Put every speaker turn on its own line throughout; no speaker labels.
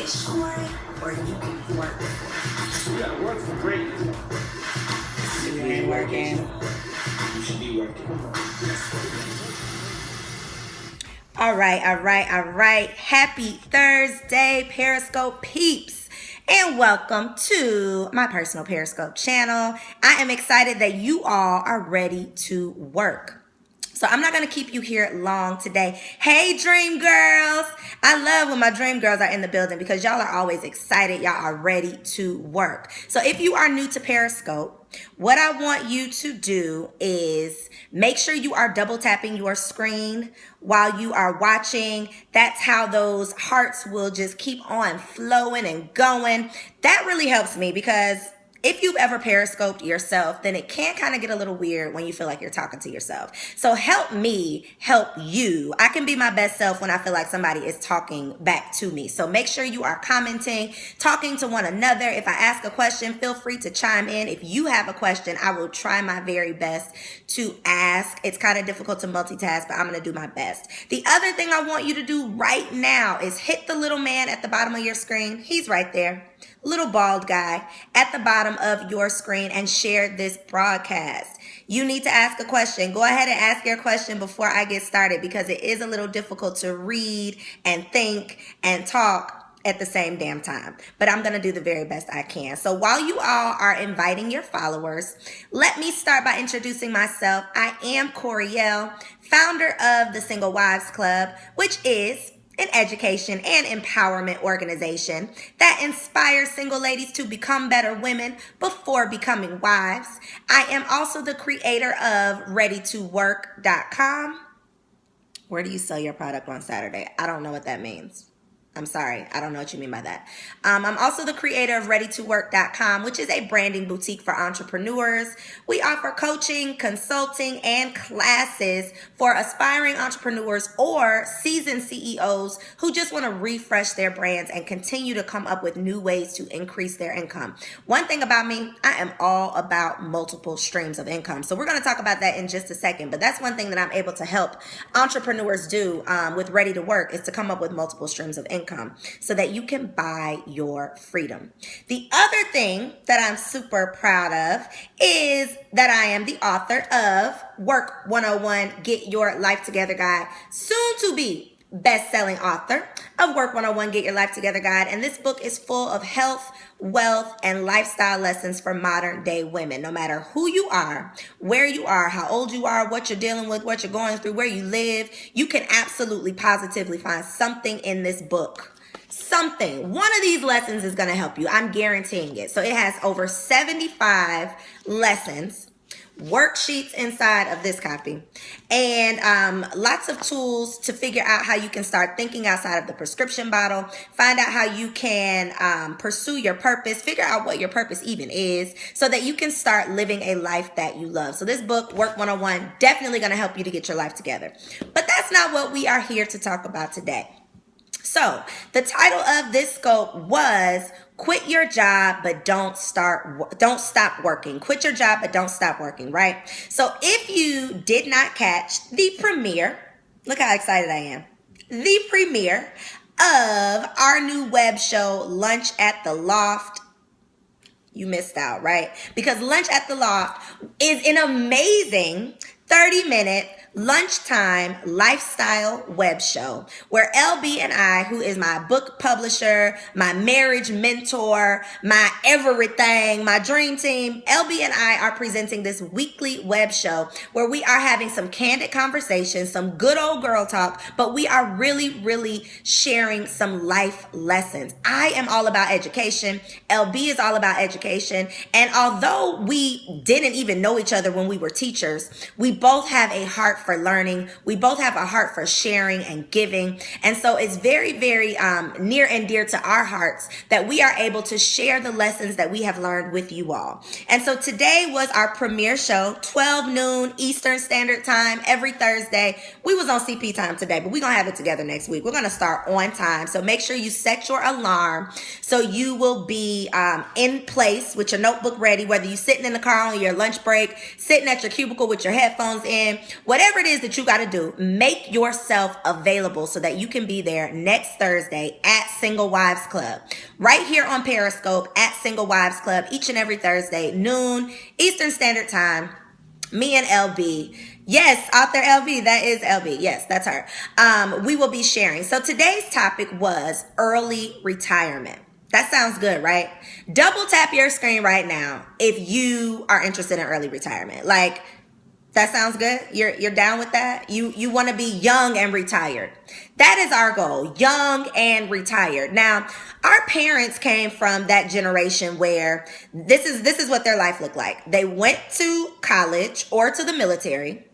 wish for it, or you can work.
You gotta work for greatness.
If you ain't working,
You should be working.
All right. Happy Thursday, Periscope peeps, and welcome to my personal Periscope channel. I am excited that you all are ready to work. So I'm not going to keep you here long today. Hey, dream girls. I love when my dream girls are in the building because y'all are always excited. Y'all are ready to work. So if you are new to Periscope, what I want you to do is make sure you are double tapping your screen while you are watching. That's how those hearts will just keep on flowing and going. That really helps me because if you've ever periscoped yourself, then it can kind of get a little weird when you feel like you're talking to yourself. So help me help you. I can be my best self when I feel like somebody is talking back to me. So make sure you are commenting, talking to one another. If I ask a question, feel free to chime in. If you have a question, I will try my very best to ask. It's kind of difficult to multitask, but I'm going to do my best. The other thing I want you to do right now is hit the little man at the bottom of your screen. He's right there. Little bald guy at the bottom of your screen, and share this broadcast. You need to ask a question. Go ahead and ask your question before I get started because it is a little difficult to read and think and talk at the same damn time. But I'm going to do the very best I can. So while you all are inviting your followers, let me start by introducing myself. I am Koereyelle, founder of the Single Wives Club, which is an education and empowerment organization that inspires single ladies to become better women before becoming wives. I am also the creator of ReadyToWork.com. Where do you sell your product on Saturday? I don't know what that means. I'm sorry. I don't know what you mean by that. I'm also the creator of ReadyToWork.com, which is a branding boutique for entrepreneurs. We offer coaching, consulting, and classes for aspiring entrepreneurs or seasoned CEOs who just want to refresh their brands and continue to come up with new ways to increase their income. One thing about me, I am all about multiple streams of income. So we're going to talk about that in just a second. But that's one thing that I'm able to help entrepreneurs do with Ready to Work is to come up with multiple streams of income, so that you can buy your freedom. The other thing that I'm super proud of is that I am the author of Work 101, Get Your Life Together Guide, soon to be best-selling author of Work 101, Get Your Life Together Guide. And this book is full of health, wealth, and lifestyle lessons for modern day women. No matter who you are, where you are, how old you are, what you're dealing with, what you're going through, where you live, you can absolutely positively find something in this book. Something. One of these lessons is going to help you. I'm guaranteeing it. So it has over 75 lessons, worksheets inside of this copy, and lots of tools to figure out how you can start thinking outside of the prescription bottle, find out how you can pursue your purpose, figure out what your purpose even is, so that you can start living a life that you love. So this book, Work 101, definitely going to help you to get your life together. But that's not what we are here to talk about today. So the title of this scope was Quit Your Job, but Don't Stop Working. Quit your job, but don't stop working, right? So if you did not catch the premiere, look how excited I am. The premiere of our new web show, Lunch at the Loft, you missed out, right? Because Lunch at the Loft is an amazing 30-minute lunchtime lifestyle web show where LB and I, who is my book publisher, my marriage mentor, my everything, my dream team, LB and I are presenting this weekly web show where we are having some candid conversations, some good old girl talk, but we are really sharing some life lessons. I am all about education. LB is all about education. And although we didn't even know each other when we were teachers, we both have a heart for learning. We both have a heart for sharing and giving. And so it's very near and dear to our hearts that we are able to share the lessons that we have learned with you all. And so today was our premiere show, 12 noon Eastern Standard Time every Thursday. We was on CP time today, but we're going to have it together next week. We're going to start on time. So make sure you set your alarm so you will be in place with your notebook ready, whether you're sitting in the car on your lunch break, sitting at your cubicle with your headphones in, whatever whatever it is that you got to do, make yourself available so that you can be there next Thursday at Single Wives Club. Right here on Periscope at Single Wives Club, each and every Thursday, noon, Eastern Standard Time. Me and LB. Yes, author LB. That is LB. Yes, that's her. We will be sharing. So today's topic was early retirement. That sounds good, right? Double tap your screen right now if you are interested in early retirement. Like, that sounds good. You're down with that? You want to be young and retired. That is our goal, young and retired. Now, our parents came from that generation where this is what their life looked like. They went to college or to the military.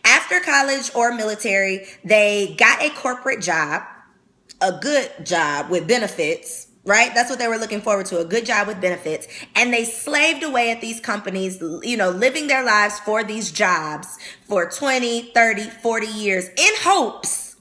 After college or military, they got a corporate job, a good job with benefits, right? That's what they were looking forward to, a good job with benefits. And they slaved away at these companies, living their lives for these jobs for 20, 30, 40 years in hopes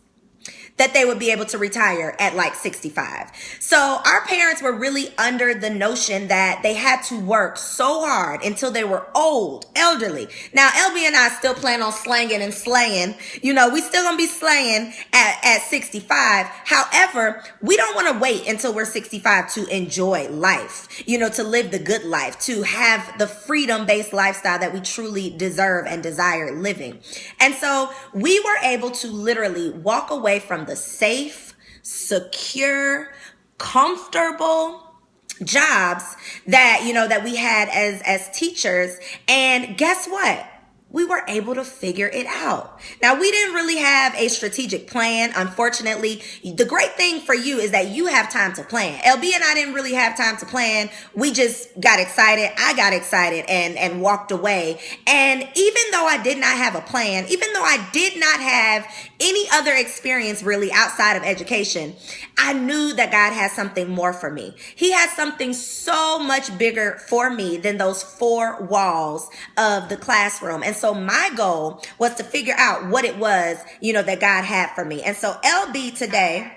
that they would be able to retire at like 65. So our parents were really under the notion that they had to work so hard until they were old, elderly. Now, LB and I still plan on slanging and slaying. We still gonna be slaying at 65. However, we don't want to wait until we're 65 to enjoy life, to live the good life, to have the freedom-based lifestyle that we truly deserve and desire living. And so we were able to literally walk away from the safe, secure, comfortable jobs that we had as teachers. And guess what? We were able to figure it out. Now, we didn't really have a strategic plan. Unfortunately, the great thing for you is that you have time to plan. LB and I didn't really have time to plan. We just got excited. I got excited and walked away. And even though I did not have a plan, even though I did not have any other experience really outside of education, I knew that God has something more for me. He has something so much bigger for me than those four walls of the classroom. And so my goal was to figure out what it was, that God had for me. And so LB today,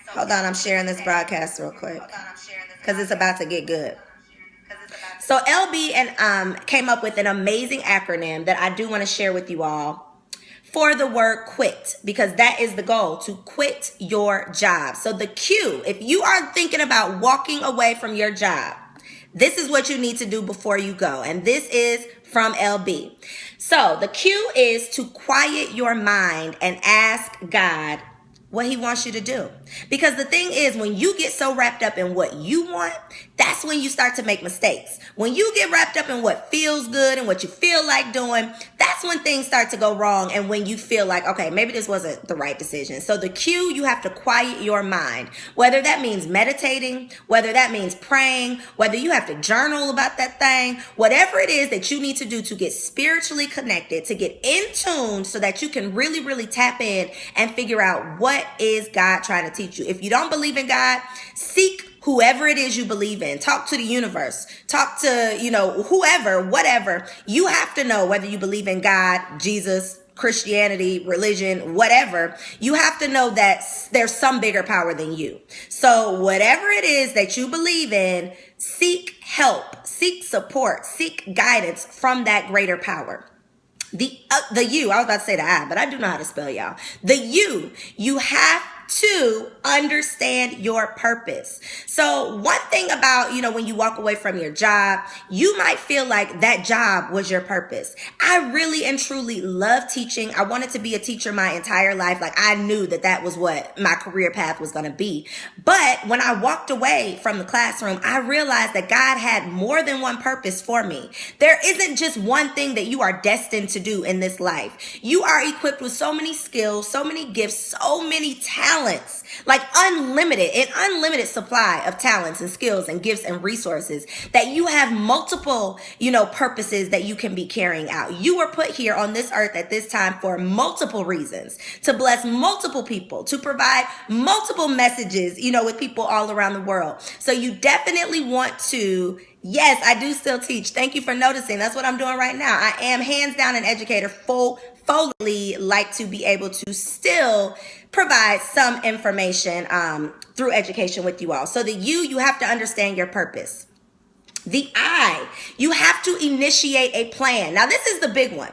hold on, I'm sharing this broadcast real quick because it's about to get good. So LB and came up with an amazing acronym that I do want to share with you all for the word quit, because that is the goal, to quit your job. So the Q, if you are thinking about walking away from your job, this is what you need to do before you go. And this is from LB. So the Q is to quiet your mind and ask God what he wants you to do. Because the thing is, when you get so wrapped up in what you want, that's when you start to make mistakes. When you get wrapped up in what feels good and what you feel like doing, that's when things start to go wrong. And when you feel like, okay, maybe this wasn't the right decision. So the Q, you have to quiet your mind, whether that means meditating, whether that means praying, whether you have to journal about that thing, whatever it is that you need to do to get spiritually connected, to get in tune so that you can really, really tap in and figure out what is God trying to teach you. If you don't believe in God, seek whoever it is you believe in. Talk to the universe. Talk to, whoever, whatever. You have to know whether you believe in God, Jesus, Christianity, religion, whatever. You have to know that there's some bigger power than you. So whatever it is that you believe in, seek help, seek support, seek guidance from that greater power. The you, I was about to say the I, but I do know how to spell, y'all. The you have to understand your purpose. So one thing about, when you walk away from your job, you might feel like that job was your purpose. I really and truly love teaching. I wanted to be a teacher my entire life. Like, I knew that was what my career path was going to be. But when I walked away from the classroom, I realized that God had more than one purpose for me. There isn't just one thing that you are destined to do in this life. You are equipped with so many skills, so many gifts, so many talents, like an unlimited supply of talents and skills and gifts and resources, that you have multiple, purposes that you can be carrying out. You were put here on this earth at this time for multiple reasons, to bless multiple people, to provide multiple messages, with people all around the world. So you definitely want to. Yes, I do still teach. Thank you for noticing. That's what I'm doing right now. I am hands down an educator, fully like to be able to still provide some information through education with you all. So the you have to understand your purpose. The I, you have to initiate a plan. Now, this is the big one.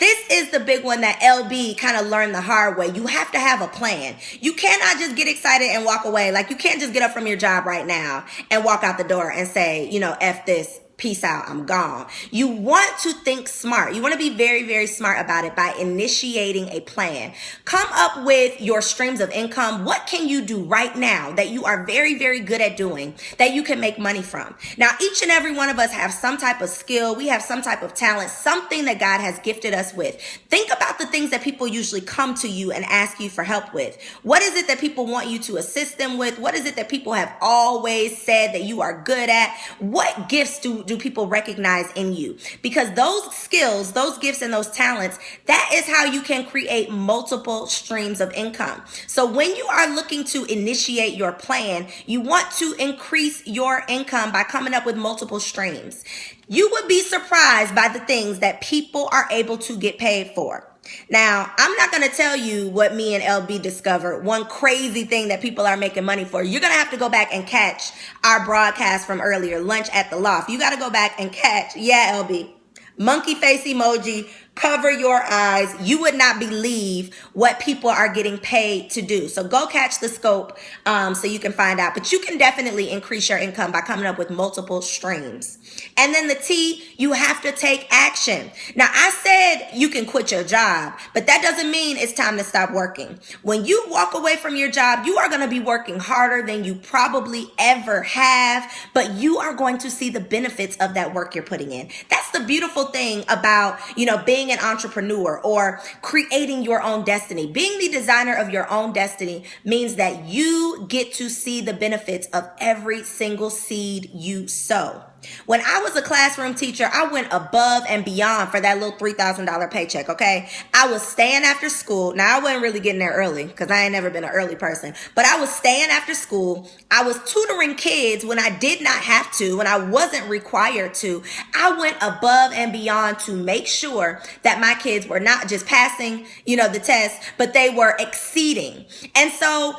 This is the big one that LB kind of learned the hard way. You have to have a plan. You cannot just get excited and walk away. Like, you can't just get up from your job right now and walk out the door and say, F this. Peace out, I'm gone. You want to think smart. You want to be very, very smart about it by initiating a plan. Come up with your streams of income. What can you do right now that you are very, very good at doing that you can make money from? Now, each and every one of us have some type of skill. We have some type of talent, something that God has gifted us with. Think about the things that people usually come to you and ask you for help with. What is it that people want you to assist them with? What is it that people have always said that you are good at? What gifts do people recognize in you? Because those skills, those gifts, and those talents, that is how you can create multiple streams of income. So when you are looking to initiate your plan, you want to increase your income by coming up with multiple streams. You would be surprised by the things that people are able to get paid for. Now, I'm not going to tell you what me and LB discovered, one crazy thing that people are making money for. You're going to have to go back and catch our broadcast from earlier, Lunch at the Loft. You got to go back and catch, LB, monkey face emoji, cover your eyes. You would not believe what people are getting paid to do. So go catch the scope so you can find out. But you can definitely increase your income by coming up with multiple streams. And then the T, you have to take action. Now, I said you can quit your job, but that doesn't mean it's time to stop working. When you walk away from your job, you are going to be working harder than you probably ever have, but you are going to see the benefits of that work you're putting in. That's the beautiful thing about, being an entrepreneur or creating your own destiny. Being the designer of your own destiny means that you get to see the benefits of every single seed you sow. When I was a classroom teacher, I went above and beyond for that little $3,000 paycheck, okay? I was staying after school. Now, I wasn't really getting there early because I ain't never been an early person, but I was staying after school. I was tutoring kids when I did not have to, when I wasn't required to. I went above and beyond to make sure that my kids were not just passing, the test, but they were exceeding. And so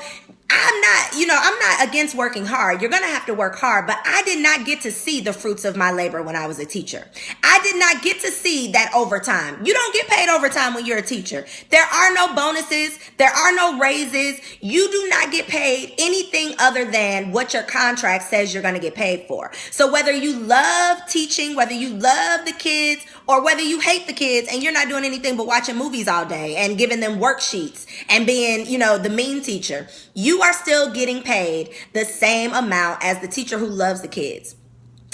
I'm not against working hard. You're going to have to work hard, but I did not get to see the fruits of my labor when I was a teacher. I did not get to see that overtime. You don't get paid overtime when you're a teacher. There are no bonuses. There are no raises. You do not get paid anything other than what your contract says you're going to get paid for. So whether you love teaching, whether you love the kids, or whether you hate the kids and you're not doing anything but watching movies all day and giving them worksheets and being, the mean teacher, you are still getting paid the same amount as the teacher who loves the kids.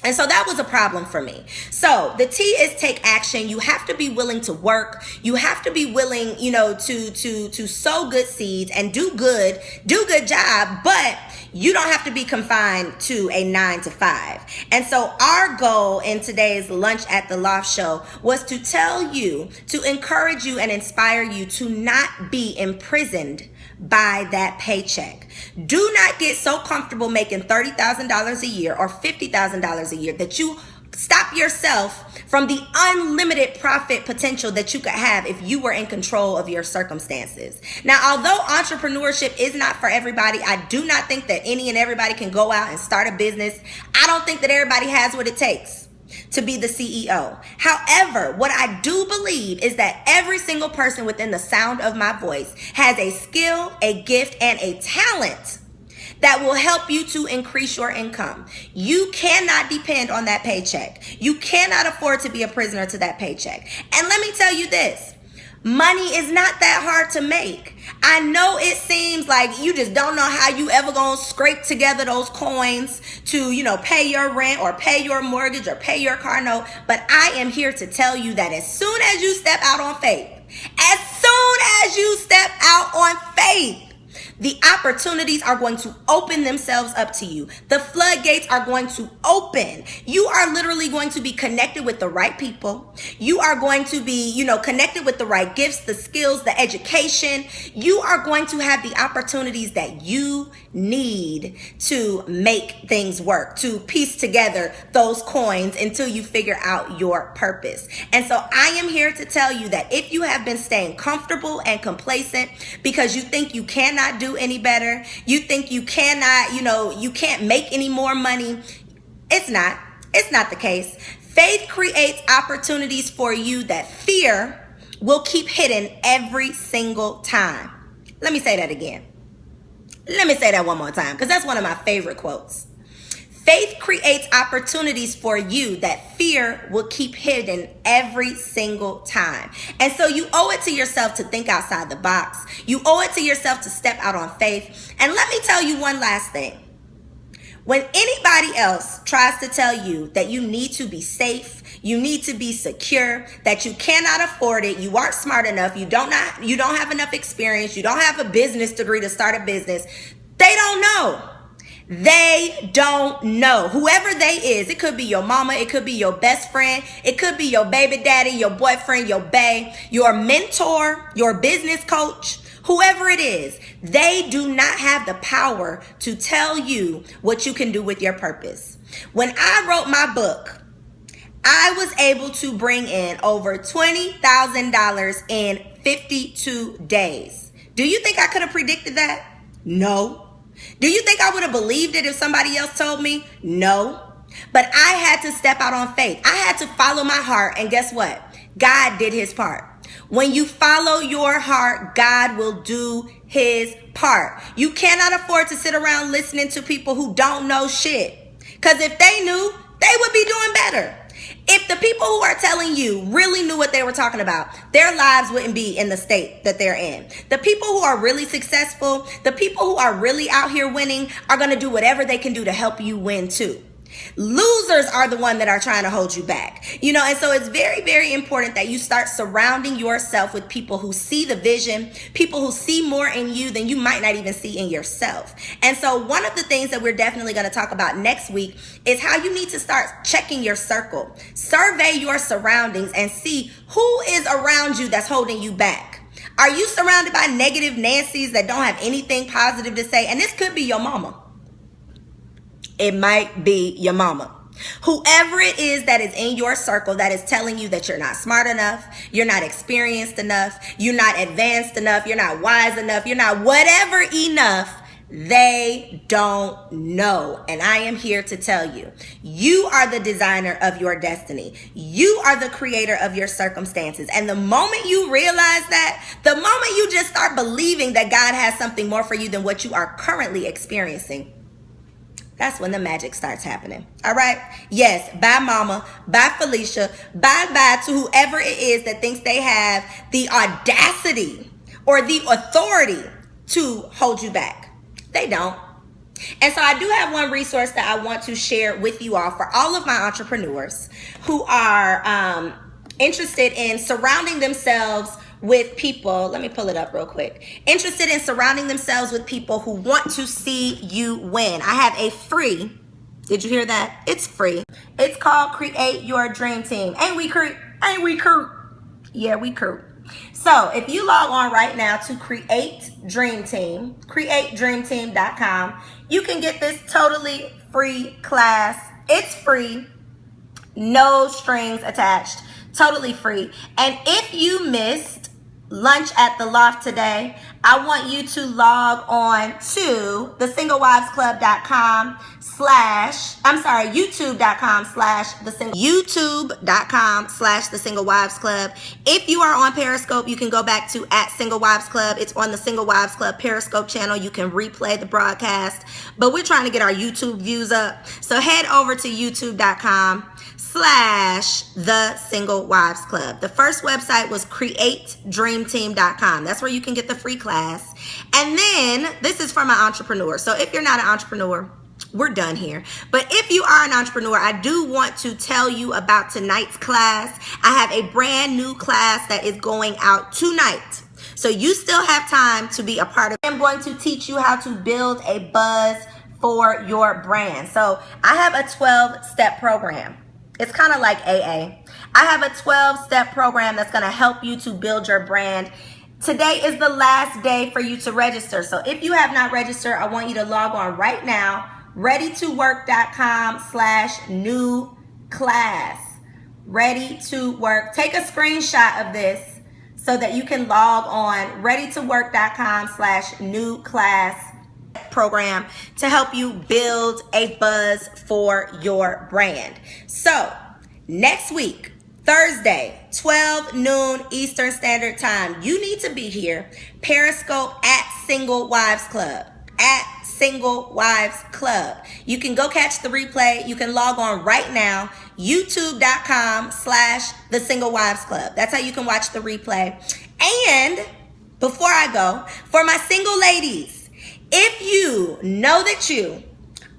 And so that was a problem for me. So the T is take action. You have to be willing to work. You have to be willing, to sow good seeds and do good job, but you don't have to be confined to a 9 to 5. And so our goal in today's Lunch at the Loft show was to tell you, to encourage you and inspire you to not be imprisoned by that paycheck. Do not get so comfortable making $30,000 a year or $50,000 a year that you stop yourself from the unlimited profit potential that you could have if you were in control of your circumstances. Now, although entrepreneurship is not for everybody, I do not think that any and everybody can go out and start a business. I don't think that everybody has what it takes to be the CEO. However, what I do believe is that every single person within the sound of my voice has a skill, a gift, and a talent that will help you to increase your income. You cannot depend on that paycheck. You cannot afford to be a prisoner to that paycheck. And let me tell you this, money is not that hard to make. I know it seems like you just don't know how you ever gonna scrape together those coins to, pay your rent or pay your mortgage or pay your car note. But I am here to tell you that as soon as you step out on faith, the opportunities are going to open themselves up to you. The floodgates are going to open. You are literally going to be connected with the right people. You are going to be, connected with the right gifts, the skills, the education. You are going to have the opportunities that you need to make things work, to piece together those coins until you figure out your purpose. And so I am here to tell you that if you have been staying comfortable and complacent because you think you cannot do any better, you think you cannot, you can't make any more money, it's not the case. Faith creates opportunities for you that fear will keep hidden every single time. Let me say that again. Let me say that one more time, because that's one of my favorite quotes. Faith creates opportunities for you that fear will keep hidden every single time. And so you owe it to yourself to think outside the box. You owe it to yourself to step out on faith. And let me tell you one last thing. When anybody else tries to tell you that you need to be safe, you need to be secure, that you cannot afford it, you aren't smart enough, you don't have enough experience, you don't have a business degree to start a business, they don't know. They don't know. Whoever they is, it could be your mama, it could be your best friend, it could be your baby daddy, your boyfriend, your bae, your mentor, your business coach, whoever it is, they do not have the power to tell you what you can do with your purpose. When I wrote my book, I was able to bring in over $20,000 in 52 days. Do you think I could have predicted that? No. Do you think I would have believed it if somebody else told me? No. But I had to step out on faith. I had to follow my heart, and guess what? God did his part. When you follow your heart, God will do his part. You cannot afford to sit around listening to people who don't know shit. Because if they knew, they would be doing better. If the people who are telling you really knew what they were talking about, their lives wouldn't be in the state that they're in. The people who are really successful, the people who are really out here winning are going to do whatever they can do to help you win too. Losers are the one that are trying to hold you back. And so it's very, very important that you start surrounding yourself with people who see the vision, people who see more in you than you might not even see in yourself. And so one of the things that we're definitely going to talk about next week is how you need to start checking your circle. Survey your surroundings and see who is around you that's holding you back. Are you surrounded by negative Nancies that don't have anything positive to say? And this could be your mama. It might be your mama. Whoever it is that is in your circle that is telling you that you're not smart enough, you're not experienced enough, you're not advanced enough, you're not wise enough, you're not whatever enough, they don't know. And I am here to tell you, you are the designer of your destiny. You are the creator of your circumstances. And the moment you realize that, the moment you just start believing that God has something more for you than what you are currently experiencing, that's when the magic starts happening. All right? Yes, bye mama, bye Felicia, bye to whoever it is that thinks they have the audacity or the authority to hold you back. They don't. And so I do have one resource that I want to share with you all for all of my entrepreneurs who are interested in surrounding themselves with people. Let me pull it up real quick. Interested in surrounding themselves with people who want to see you win. I have a free, did you hear that? It's free. It's called Create Your Dream Team. Ain't we crew? Yeah, we crew. So if you log on right now to Create Dream Team, createdreamteam.com, you can get this totally free class. It's free, no strings attached, totally free. And if you missed lunch at the Loft today, I want you to log on to youtube.com/the Single Wives Club. If you are on Periscope, you can go back to @SingleWivesClub. It's on the Single Wives Club Periscope channel. You can replay the broadcast, but we're trying to get our YouTube views up. So head over to youtube.com/the Single Wives Club. The first website was createdreamteam.com. That's where you can get the free class. And then this is for my entrepreneurs. So if you're not an entrepreneur, we're done here. But if you are an entrepreneur, I do want to tell you about tonight's class. I have a brand new class that is going out tonight. So you still have time to be a part of it. I'm going to teach you how to build a buzz for your brand. So I have a 12-step program. It's kind of like AA. I have a 12-step program that's going to help you to build your brand. Today is the last day for you to register. So if you have not registered, I want you to log on right now, readytowork.com/new class. Ready to work. Take a screenshot of this so that you can log on readytowork.com/new class program to help you build a buzz for your brand. So next week, Thursday, 12 noon Eastern Standard Time. You need to be here. Periscope at Single Wives Club. At Single Wives Club. You can go catch the replay. You can log on right now. YouTube.com/The Single Wives Club. That's how you can watch the replay. And before I go, for my single ladies, if you know that you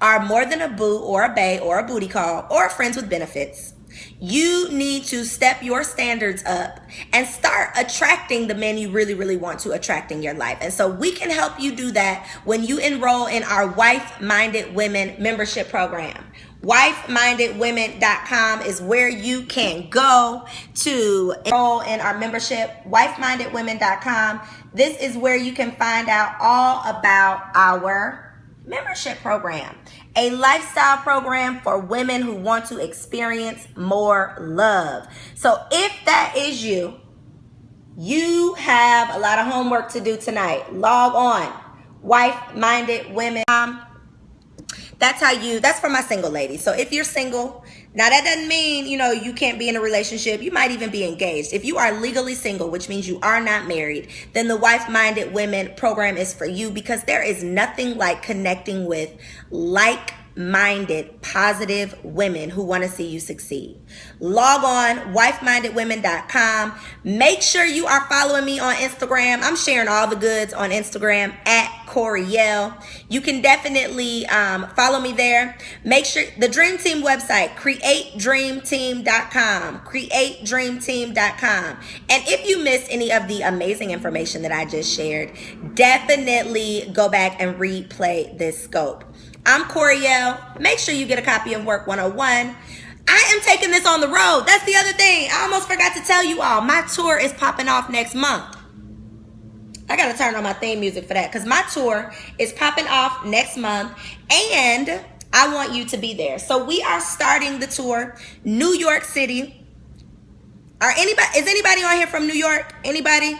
are more than a boo or a bae or a booty call or friends with benefits, you need to step your standards up and start attracting the men you really, really want to attract in your life. And so we can help you do that when you enroll in our Wife-Minded Women membership program. WifeMindedWomen.com is where you can go to enroll in our membership. WifeMindedWomen.com. This is where you can find out all about our membership program, a lifestyle program for women who want to experience more love. So if that is you, you have a lot of homework to do tonight. Log on, Wife-Minded Women. That's for my single ladies. So if you're single, now that doesn't mean, you can't be in a relationship. You might even be engaged. If you are legally single, which means you are not married, then the Wife-Minded Women program is for you, because there is nothing like connecting with like-minded, positive women who want to see you succeed. Log on, wifemindedwomen.com. Make sure you are following me on Instagram. I'm sharing all the goods on Instagram at Koereyelle. You can definitely follow me there. Make sure the Dream Team website, createdreamteam.com, createdreamteam.com. And if you missed any of the amazing information that I just shared, definitely go back and replay this scope. I'm Koereyelle. Make sure you get a copy of Work 101. I am taking this on the road. That's the other thing. I almost forgot to tell you all. My tour is popping off next month. I got to turn on my theme music for that, because my tour is popping off next month, and I want you to be there. So we are starting the tour, New York City. Is anybody on here from New York? Anybody?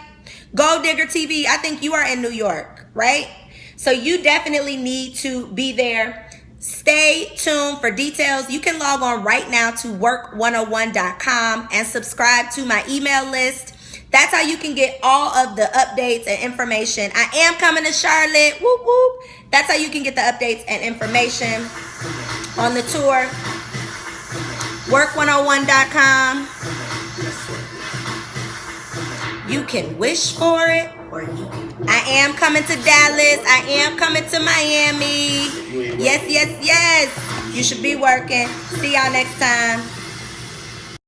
Gold Digger TV, I think you are in New York, right? So you definitely need to be there. Stay tuned for details. You can log on right now to work101.com and subscribe to my email list. That's how you can get all of the updates and information. I am coming to Charlotte. Whoop, whoop. That's how you can get the updates and information on the tour. Work101.com. You can wish for it. I am coming to Dallas. I am coming to Miami. Yes, yes, yes. You should be working. See y'all next time.